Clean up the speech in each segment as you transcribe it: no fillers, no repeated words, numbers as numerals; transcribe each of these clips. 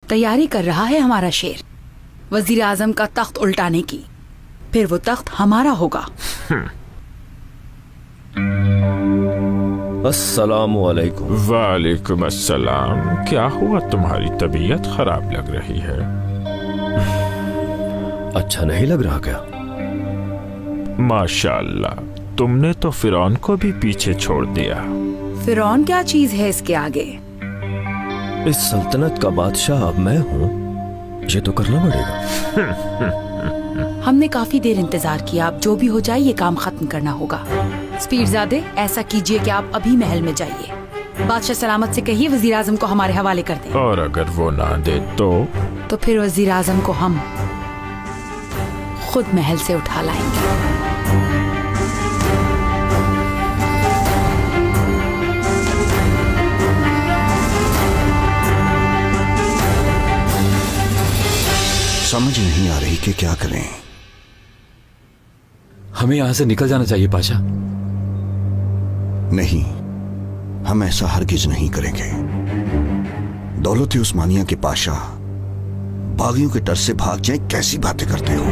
तैयारी कर रहा है हमारा शेर वजीर आजम का तख्त उल्टाने की। फिर वो तख्त हमारा होगा। अस्सलामु अलैकुम। वालेकुम अस्सलाम। क्या हुआ, तुम्हारी तबीयत खराब लग रही है? अच्छा नहीं लग रहा क्या? माशाअल्लाह, तुमने तो फिरौन को भी पीछे छोड़ दिया। फिरौन क्या चीज है इसके आगे? इस सल्तनत का बादशाह अब मैं हूँ, ये तो करना पड़ेगा। हमने काफी देर इंतजार किया, अब जो भी हो जाए ये काम खत्म करना होगा। स्पीरजादे, ऐसा कीजिए कि आप अभी महल में जाइए। बादशाह सलामत से कहिए वजीर आजम को हमारे हवाले कर दें। और अगर वो ना दे तो फिर वजीर आजम को हम खुद महल से उठा लाएंगे। समझ नहीं आ रही कि क्या करें। हमें यहां से निकल जाना चाहिए पाशा। नहीं, हम ऐसा हरगिज नहीं करेंगे। दौलत उस्मानिया के पाशा बागियों के डर से भाग जाए, कैसी बातें करते हो?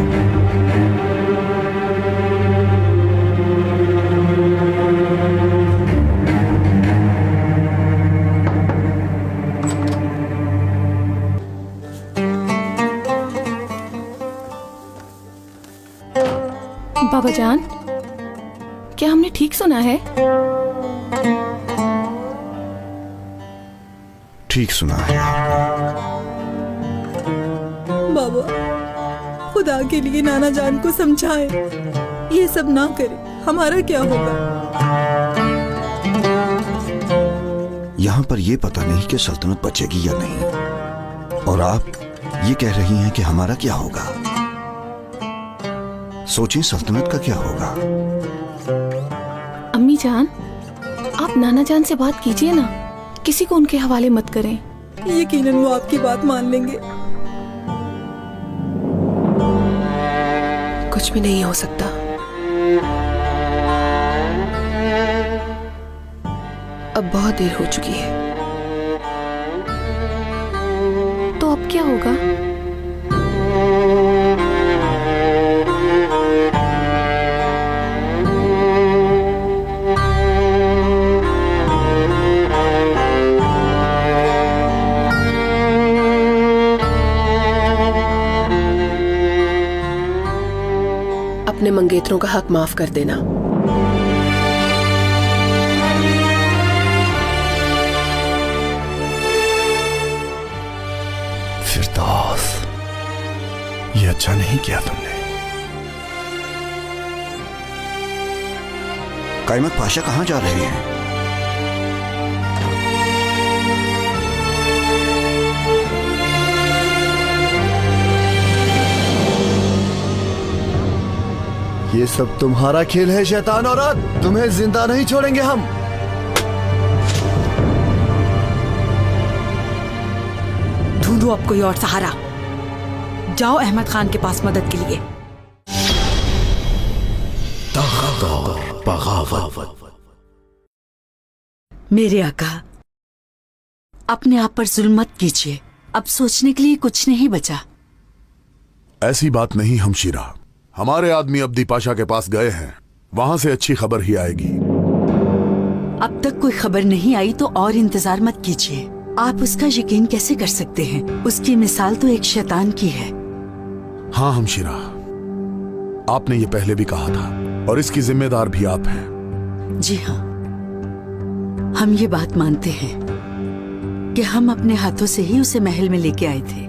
बाबा जान, क्या हमने ठीक सुना है? ठीक सुना है बाबा, खुदा के लिए नाना जान को समझाएं, ये सब ना करे, हमारा क्या होगा? यहाँ पर यह पता नहीं कि सल्तनत बचेगी या नहीं, और आप ये कह रही हैं कि हमारा क्या होगा। सोचिए सल्तनत का क्या होगा। अम्मी जान, आप नाना जान से बात कीजिए ना, किसी को उनके हवाले मत करें। यकीनन वो आपकी बात मान लेंगे। कुछ भी नहीं हो सकता। अब बहुत देर हो चुकी है। तो अब क्या होगा? अपने मंगेतरों का हक माफ कर देना। फिरदौस, ये अच्छा नहीं किया तुमने। कायमत पाशा कहाँ जा रहे हैं? ये सब तुम्हारा खेल है शैतान औरत, तुम्हें जिंदा नहीं छोड़ेंगे हम। ढूंढो अब कोई और सहारा। जाओ अहमद खान के पास मदद के लिए। मेरे आका, अपने आप पर जुल्म मत कीजिए। अब सोचने के लिए कुछ नहीं बचा। ऐसी बात नहीं हमशीरा, हमारे आदमी अब्दी पाशा के पास गए हैं, वहां से अच्छी खबर ही आएगी। अब तक कोई खबर नहीं आई तो और इंतजार मत कीजिए। आप उसका यकीन कैसे कर सकते हैं? उसकी मिसाल तो एक शैतान की है। हाँ हमशीरा, आपने ये पहले भी कहा था और इसकी जिम्मेदार भी आप हैं। जी हाँ, हम ये बात मानते हैं कि हम अपने हाथों से ही उसे महल में लेके आए थे।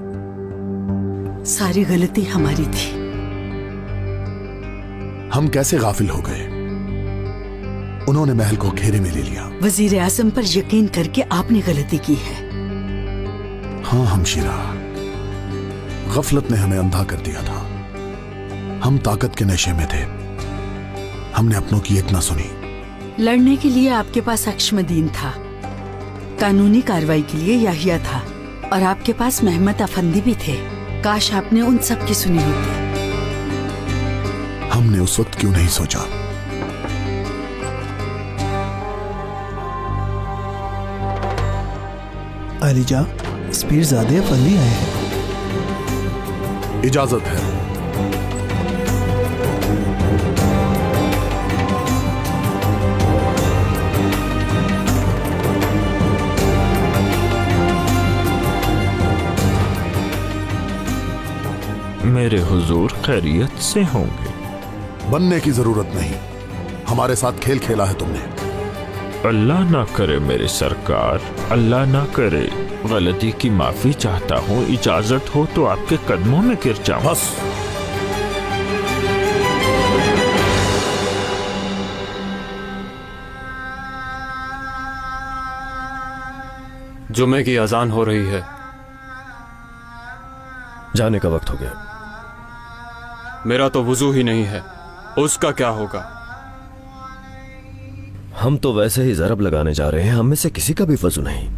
सारी गलती हमारी थी। हम कैसे गाफिल हो गए? उन्होंने महल को घेरे में ले लिया। वजीर आजम पर यकीन करके आपने गलती की है। हाँ हमशीरा, गफलत ने हमें अंधा कर दिया था। हम ताकत के नशे में थे, हमने अपनों की एक ना सुनी। लड़ने के लिए आपके पास अक्शमदीन था, कानूनी कार्रवाई के लिए याहिया था, और आपके पास महमद अफंदी भी थे। काश आपने उन सब की सुनी होती। हमने उस वक्त क्यों नहीं सोचा? अलीजा, स्पीरजादे अफंदी आए हैं। इजाजत है। मेरे हुजूर खैरियत से होंगे। बनने की जरूरत नहीं, हमारे साथ खेल खेला है तुमने। अल्लाह ना करे मेरे सरकार, अल्लाह ना करे। गलती की माफी चाहता हूँ, इजाजत हो तो आपके कदमों में गिर जाऊं। बस जुमे की अजान हो रही है, जाने का वक्त हो गया। मेरा तो वुजू ही नहीं है, उसका क्या होगा? हम तो वैसे ही जरब लगाने जा रहे हैं, हम में से किसी का भी वजू नहीं।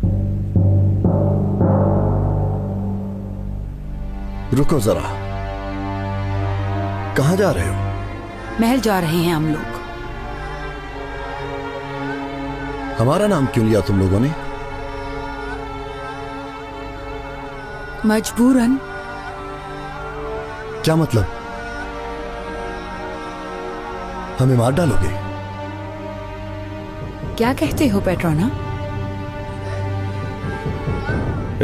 रुको जरा, कहां जा रहे हो? महल जा रहे हैं हम लोग। हमारा नाम क्यों लिया तुम लोगों ने? मजबूरन। क्या मतलब? हमें मार डालोगे? क्या कहते हो पेट्रोना?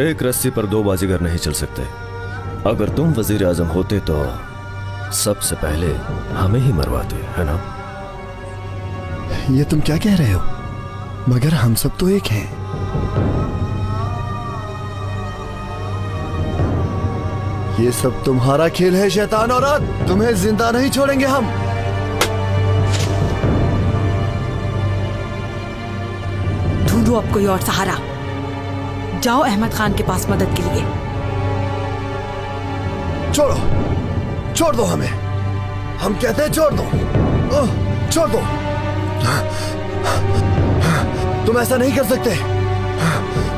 एक रस्सी पर दो बाजीगर नहीं चल सकते। अगर तुम वजीर आजम होते तो सबसे पहले हमें ही मरवाते, है ना? ये तुम क्या कह रहे हो? मगर हम सब तो एक हैं। ये सब तुम्हारा खेल है शैतान औरत, तुम्हें जिंदा नहीं छोड़ेंगे हम। ढूंढो अब कोई और सहारा। जाओ अहमद खान के पास मदद के लिए। छोड़ो, छोड़ दो हमें। हम कहते हैं छोड़ दो। छोड़ दो। तुम ऐसा नहीं कर सकते।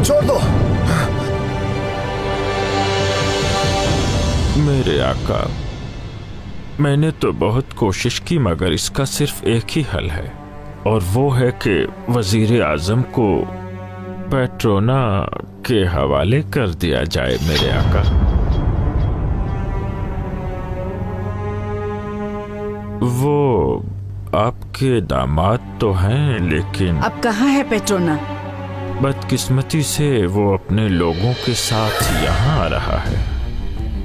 छोड़ दो। मेरे आका, मैंने तो बहुत कोशिश की, मगर इसका सिर्फ एक ही हल है, और वो है कि वजीर आजम को पेट्रोना के हवाले कर दिया जाए। मेरे आका, वो आपके दामाद तो हैं, लेकिन अब कहाँ है पेट्रोना? बदकिस्मती से वो अपने लोगों के साथ यहाँ आ रहा है।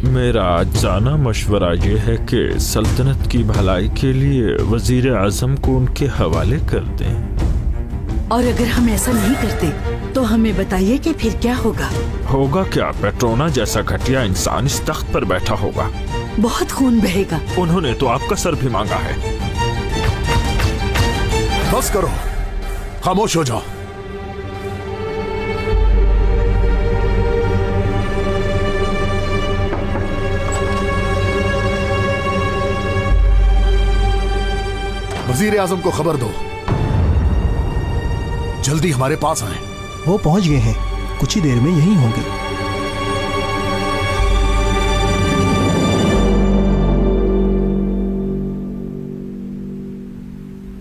मेरा आज जाना मशवरा ये है कि सल्तनत की भलाई के लिए वजीर आजम को उनके हवाले कर दें। और अगर हम ऐसा नहीं करते तो हमें बताइए कि फिर क्या होगा? होगा क्या? पेट्रोना जैसा घटिया इंसान इस तख्त पर बैठा होगा। बहुत खून बहेगा। उन्होंने तो आपका सर भी मांगा है। बस करो, खामोश हो जाओ। वजीर आजम को खबर दो, जल्दी हमारे पास आए। वो पहुंच गए हैं, कुछ ही देर में यहीं होंगे।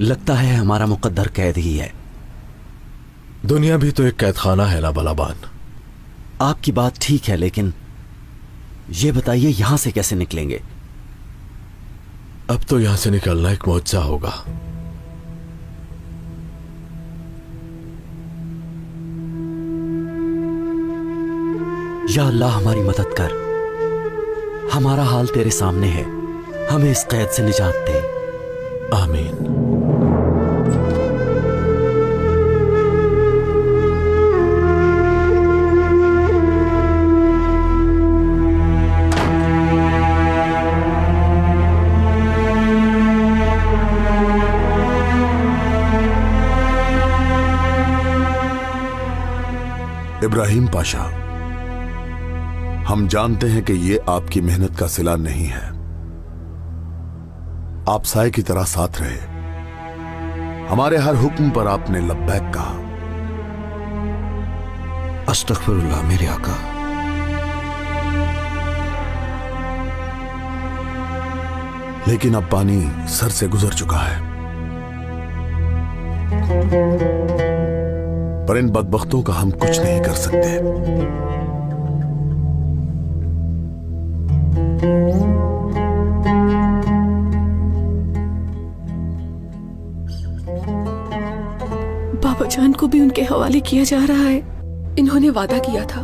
लगता है हमारा मुकद्दर कैद ही है। दुनिया भी तो एक कैदखाना है ना बलाबान। आपकी बात ठीक है, लेकिन ये बताइए यहां से कैसे निकलेंगे? अब तो यहां से निकलना एक मौजज़ा होगा। या अल्लाह हमारी मदद कर। हमारा हाल तेरे सामने है, हमें इस कैद से निजात दे। आमीन। इब्राहिम पाशा, हम जानते हैं कि ये आपकी मेहनत का सिला नहीं है। आप साए की तरह साथ रहे, हमारे हर हुक्म पर आपने लब्बैक कहा। अस्तगफिरुल्लाह मेरे आका। लेकिन अब पानी सर से गुजर चुका है। पर इन बदबख्तों का हम कुछ नहीं कर सकते। बाबा जान को भी उनके हवाले किया जा रहा है। इन्होंने वादा किया था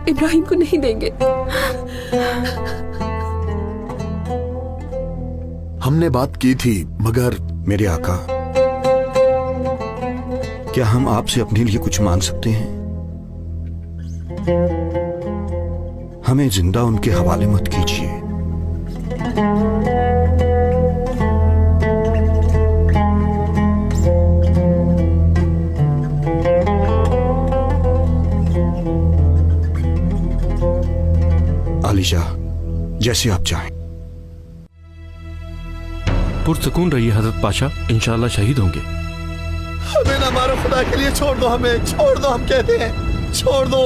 इब्राहिम को नहीं देंगे। हमने बात की थी, मगर मेरे आका, क्या हम आपसे अपने लिए कुछ मांग सकते हैं? हमें जिंदा उनके हवाले मत कीजिए। आलिशा, जैसे आप चाहें। पुरसकून रहिए हजरत पाशा, इंशाल्लाह शहीद होंगे। हमें ना मारो, खुदा के लिए छोड़ दो हमें, छोड़ दो, हम कहते हैं छोड़ दो।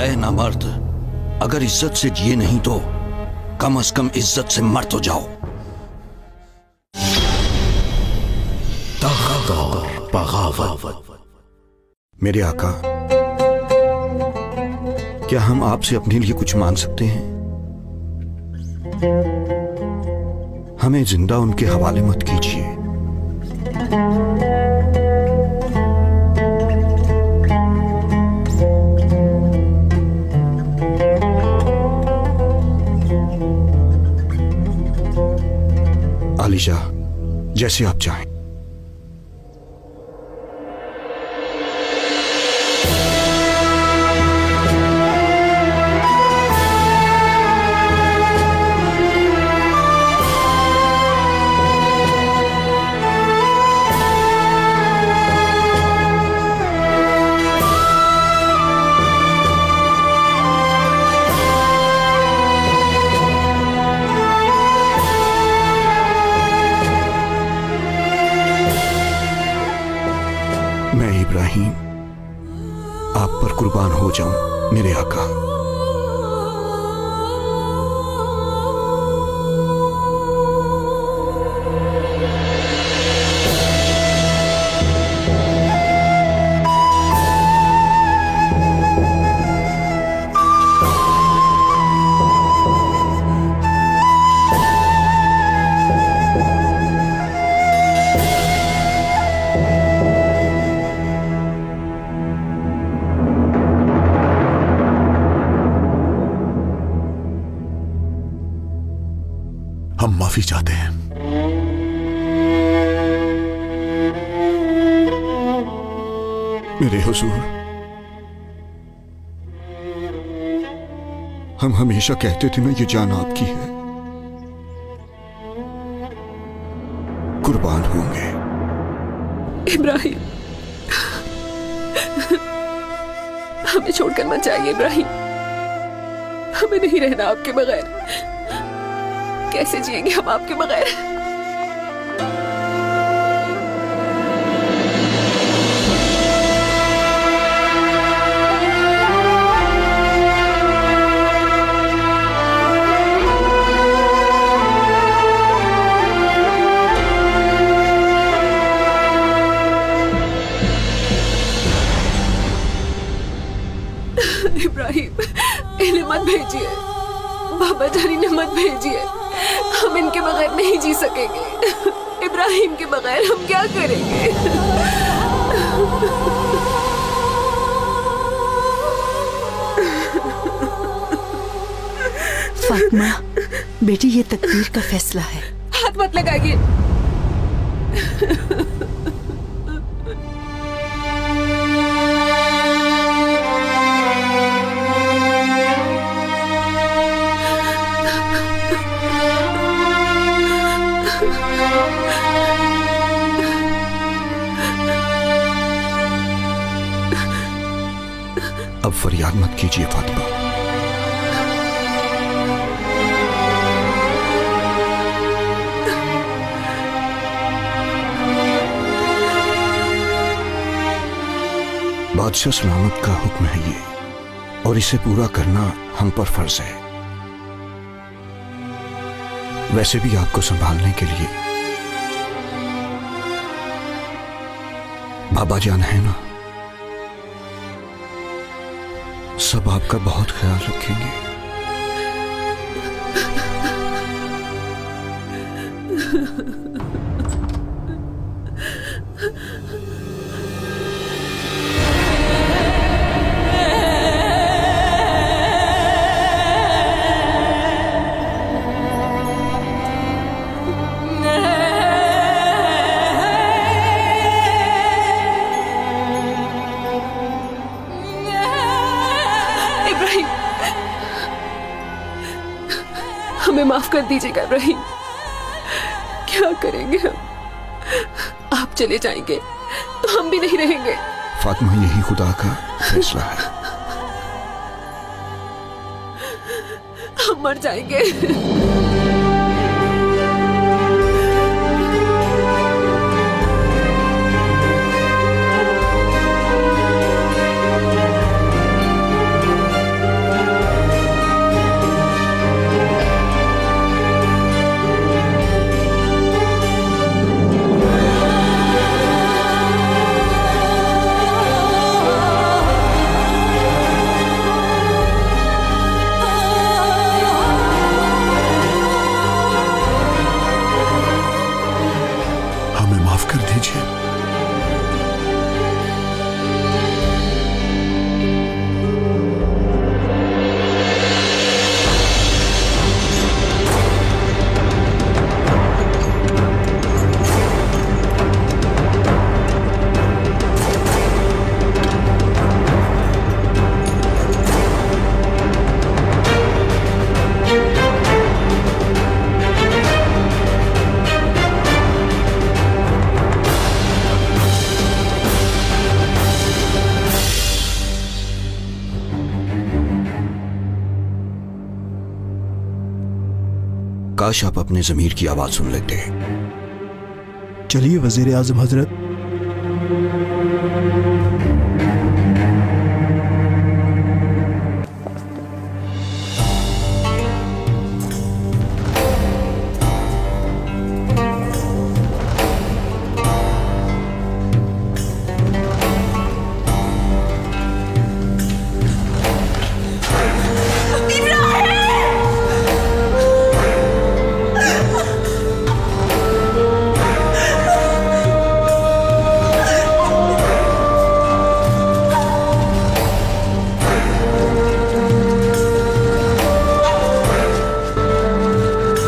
ऐ नामर्द, अगर इज्जत से जिए नहीं तो कम से कम इज्जत से मर तो जाओ। मेरे आका, क्या हम आपसे अपने लिए कुछ मांग सकते हैं? हमें जिंदा उनके हवाले मत कीजिए। आलिशा, जैसे आप चाहें। मैं इब्राहिम आप पर कुर्बान हो जाऊं मेरे आका। हम माफी चाहते हैं। मेरे हुजूर, हम हमेशा कहते थे ना, ये जान आपकी है, कुर्बान होंगे। इब्राहिम, हमें छोड़कर मत जाइए इब्राहिम, हमें नहीं रहना आपके बगैर। कैसे जिएंगे हम आपके बगैर? इब्राहिम, इन्हें मत भेजिए, बाबा जानी ने मत भेजिए, हम इनके बगैर नहीं जी सकेंगे। इब्राहिम के बगैर हम क्या करेंगे? फातिमा, बेटी ये तकदीर का फैसला है। हाथ मत लगाइए। अब फरियाद मत कीजिए फातिमा। बादशाह सलामत का हुक्म है ये, और इसे पूरा करना हम पर फर्ज है। वैसे भी आपको संभालने के लिए बाबा जान है ना, सब आपका बहुत ख्याल रखेंगे। इब्राहिम, हमें माफ कर दीजिएगा इब्राहिम। क्या करेंगे हम? आप चले जाएंगे तो हम भी नहीं रहेंगे। फातिमा, यही खुदा का फैसला है। हम मर जाएंगे। हमें माफ कर दीजिए। काश आप अपने जमीर की आवाज सुन लेते। चलिए वजीर आजम हजरत।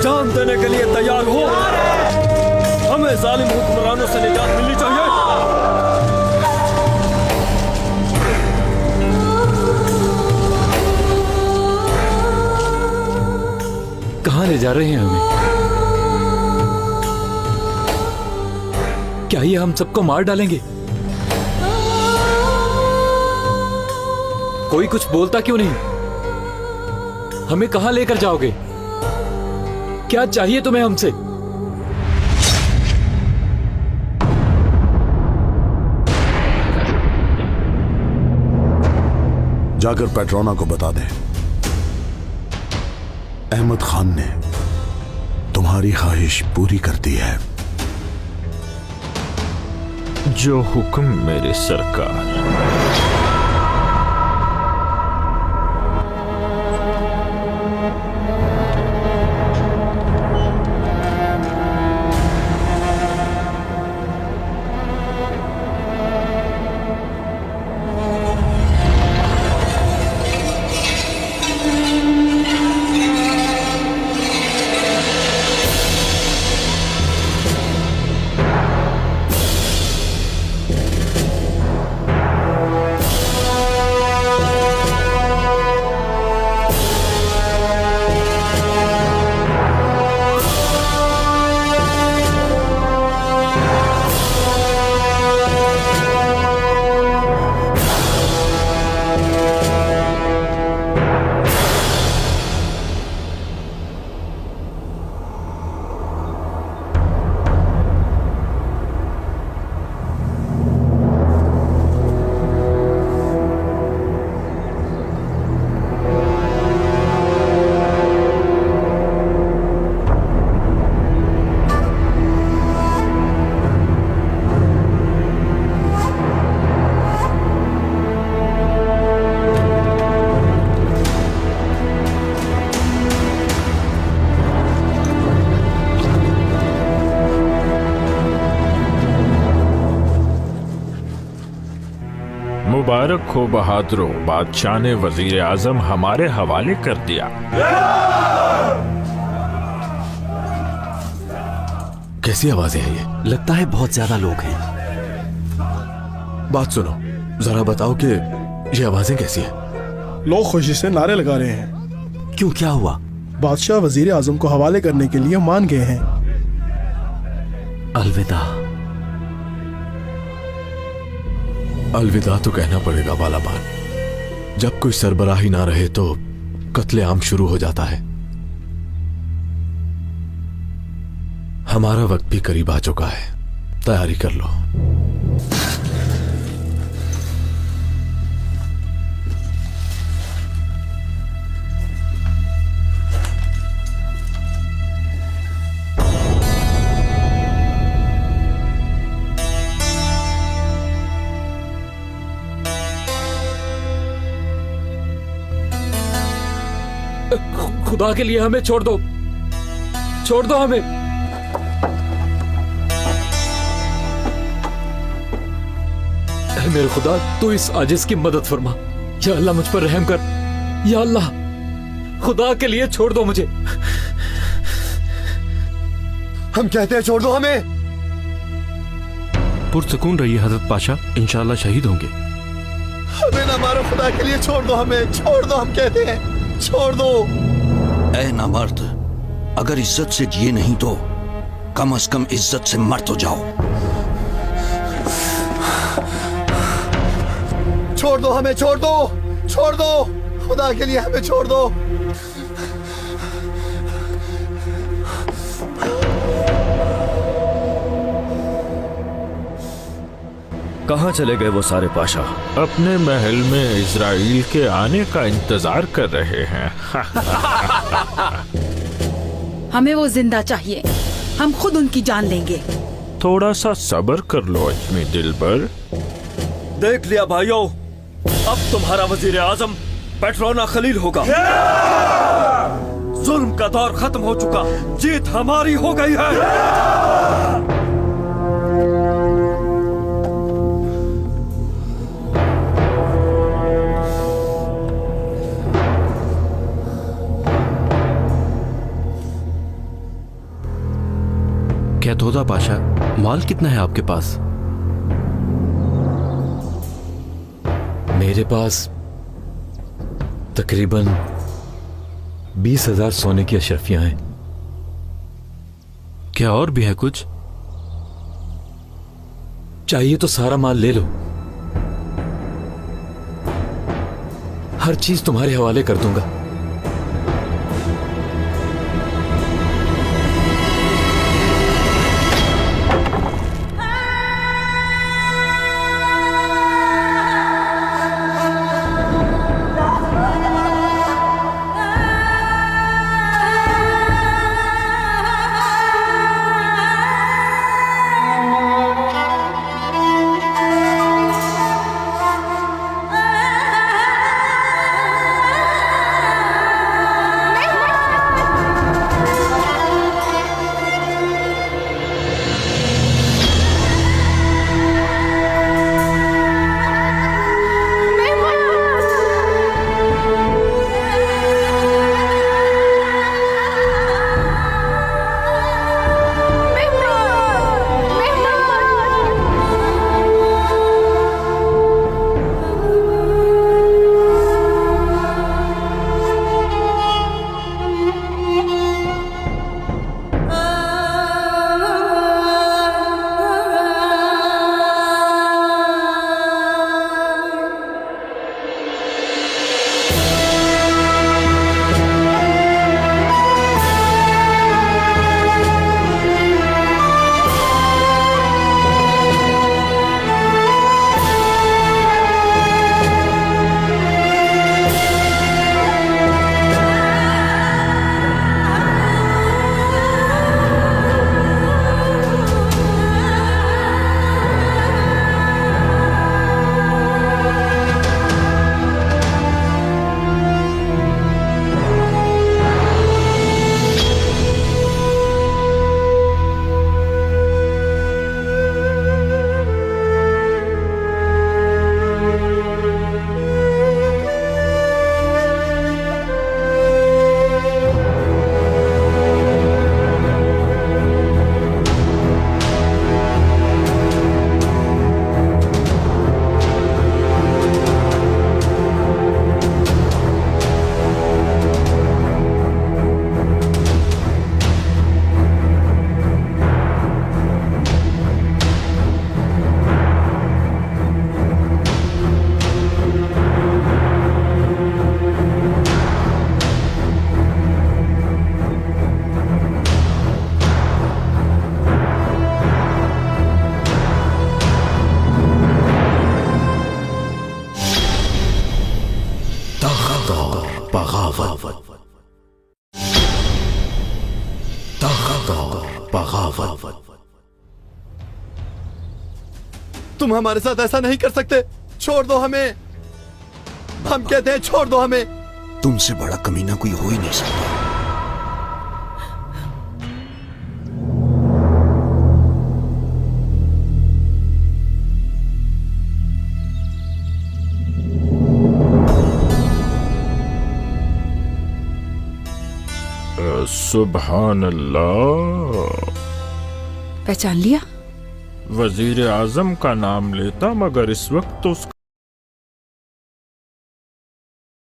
जान देने के लिए तैयार हो। हमें जालिम हुक्मरानों से निजात मिलनी चाहिए। कहां ले जा रहे हैं हमें? क्या ये हम सबको मार डालेंगे? कोई कुछ बोलता क्यों नहीं? हमें कहां लेकर जाओगे? क्या चाहिए तुम्हें हमसे? जाकर पेट्रोना को बता दें, अहमद खान ने तुम्हारी ख्वाहिश पूरी कर दी है। जो हुक्म मेरे सरकार। मुबारक हो बहादुरो, बादशाह ने वजीर आजम हमारे हवाले कर दिया। कैसी आवाजें हैं ये? लगता है बहुत ज्यादा लोग हैं। बात सुनो, जरा बताओ कि ये आवाजें कैसी हैं? लोग खुशी से नारे लगा रहे हैं। क्यों, क्या हुआ? बादशाह वजीर आजम को हवाले करने के लिए मान गए हैं। अलविदा। अलविदा तो कहना पड़ेगा बालाबान। जब कोई सरबराही ना रहे तो कत्लेआम शुरू हो जाता है। हमारा वक्त भी करीब आ चुका है, तैयारी कर लो। खुदा के लिए हमें छोड़ दो, छोड़ दो हमें। ऐ मेरे खुदा, तू इस आजिज की मदद फरमा। या अल्लाह मुझ पर रहम कर। या अल्लाह, खुदा के लिए छोड़ दो मुझे। हम कहते हैं छोड़ दो हमें। पुरसकून रहिए हजरत पाशा, इंशाल्लाह शहीद होंगे। हमें ना मारो, खुदा के लिए छोड़ दो हमें, छोड़ दो, हम कहते हैं छोड़ दो। ऐ नामर्द, अगर इज्जत से जिए नहीं तो कम से कम इज्जत से मर तो जाओ। छोड़ दो हमें, छोड़ दो, छोड़ दो, खुदा के लिए हमें छोड़ दो। कहाँ चले गए वो सारे पाशा? अपने महल में इजराइल के आने का इंतजार कर रहे हैं। हमें वो जिंदा चाहिए, हम खुद उनकी जान लेंगे। थोड़ा सा सब्र कर लो अजमी दिलबर। देख लिया भाइयों, अब तुम्हारा वजीर आजम पेट्रोना खलील होगा। जुल्म का दौर खत्म हो चुका, जीत हमारी हो गई है। क्या तोदा पाशा, माल कितना है आपके पास? मेरे पास तकरीबन 20,000 सोने की अशरफियां हैं। क्या और भी है कुछ? चाहिए तो सारा माल ले लो, हर चीज तुम्हारे हवाले कर दूंगा। बगावत। तुम हमारे साथ ऐसा नहीं कर सकते, छोड़ दो हमें। हम कहते हैं छोड़ दो हमें। तुमसे बड़ा कमीना कोई हो ही नहीं सकता। सुभान अल्लाह। पहचान लिया? वजीर आजम का नाम लेता मगर इस वक्त तो उसका